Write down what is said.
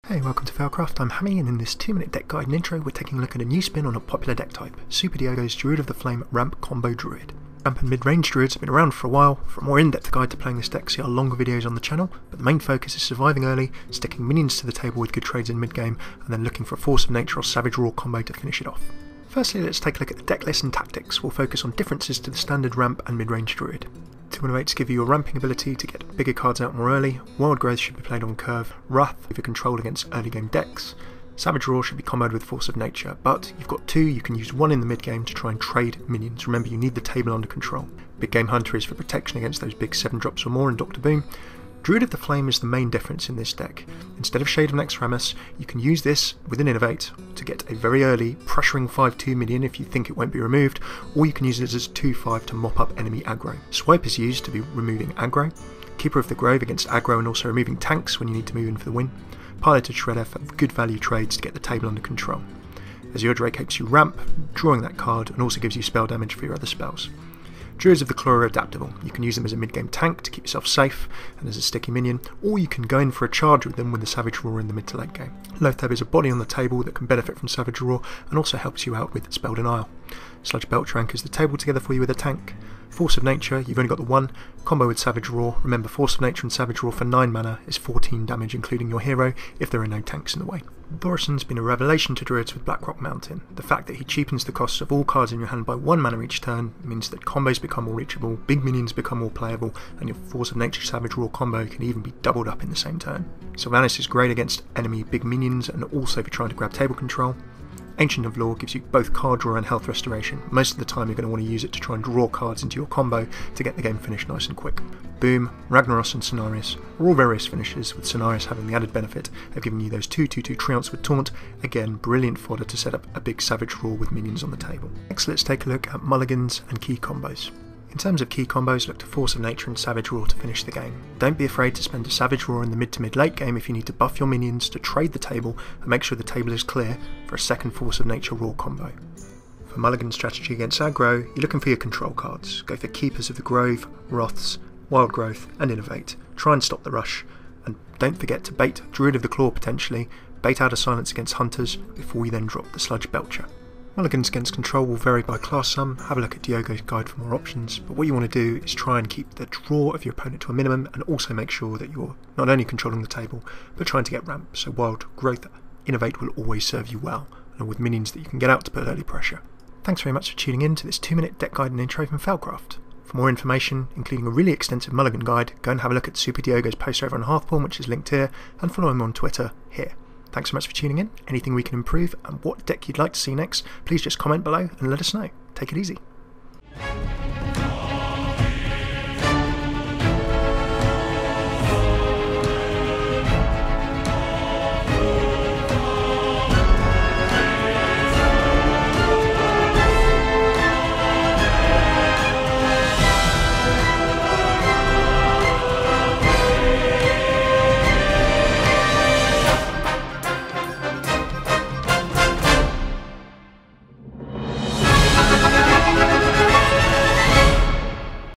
Hey, welcome to Failcraft, I'm Hammy, and in this 2-minute deck guide and intro we're taking a look at a new spin on a popular deck type, Superdiogo's Druid of the Flame Ramp Combo Druid. Ramp and mid-range druids have been around for a while. For a more in-depth guide to playing this deck, see our longer videos on the channel, but the main focus is surviving early, sticking minions to the table with good trades in mid-game, and then looking for a Force of Nature or Savage Roar combo to finish it off. Firstly, let's take a look at the deck list and tactics. We'll focus on differences to the standard ramp and mid-range druid. 2 innovates give you your ramping ability to get bigger cards out more early, Wild Growth should be played on curve, Wrath give you control against early game decks, Savage Roar should be comboed with Force of Nature, but you've got 2, you can use 1 in the mid game to try and trade minions. Remember, you need the table under control. Big Game Hunter is for protection against those big 7 drops or more in Dr. Boom. Druid of the Flame is the main difference in this deck. Instead of Shade of Naxxramas, you can use this with an Innovate to get a very early pressuring 5-2 minion if you think it won't be removed, or you can use it as 2-5 to mop up enemy aggro. Swipe is used to be removing aggro, Keeper of the Grove against aggro and also removing tanks when you need to move in for the win, Piloted Shredder for good value trades to get the table under control. Azure Drake helps you ramp, drawing that card, and also gives you spell damage for your other spells. Druids of the Claw are adaptable. You can use them as a mid-game tank to keep yourself safe and as a sticky minion, or you can go in for a charge with them with the Savage Roar in the mid to late game. Loatheb is a body on the table that can benefit from Savage Roar and also helps you out with Spell Denial. Sludge Belcher anchors the table together for you with a tank. Force of Nature, you've only got the 1, combo with Savage Roar. Remember, Force of Nature and Savage Roar for 9 mana is 14 damage including your hero if there are no tanks in the way. Thaurissan's been a revelation to Druids with Blackrock Mountain. The fact that he cheapens the cost of all cards in your hand by 1 mana each turn means that combos become more reachable, big minions become more playable, and your Force of Nature Savage Roar combo can even be doubled up in the same turn. Sylvanas is great against enemy big minions and also if you're trying to grab table control. Ancient of Lore gives you both card draw and health restoration. Most of the time you're going to want to use it to try and draw cards into your combo to get the game finished nice and quick. Boom, Ragnaros and Cenarius are all various finishes, with Cenarius having the added benefit of giving you those 2/2/2 Treants with Taunt. Again, brilliant fodder to set up a big Savage Roar with minions on the table. Next, let's take a look at mulligans and key combos. In terms of key combos, look to Force of Nature and Savage Roar to finish the game. Don't be afraid to spend a Savage Roar in the mid to mid late game if you need to buff your minions to trade the table and make sure the table is clear for a second Force of Nature Roar combo. For mulligan strategy against aggro, you're looking for your control cards. Go for Keepers of the Grove, Wraths, Wild Growth and Innovate. Try and stop the rush, and don't forget to bait Druid of the Claw potentially, bait out a Silence against Hunters before you then drop the Sludge Belcher. Mulligans against control will vary by class some, have a look at Diogo's guide for more options, but what you want to do is try and keep the draw of your opponent to a minimum and also make sure that you're not only controlling the table, but trying to get ramp, so Wild Growth Innovate will always serve you well, along with minions that you can get out to put early pressure. Thanks very much for tuning in to this 2-minute deck guide and intro from Failcraft. For more information, including a really extensive mulligan guide, go and have a look at Superdiogo's post over on Hearthstone, which is linked here, and follow him on Twitter here. Thanks so much for tuning in. Anything we can improve and what deck you'd like to see next, please just comment below and let us know. Take it easy.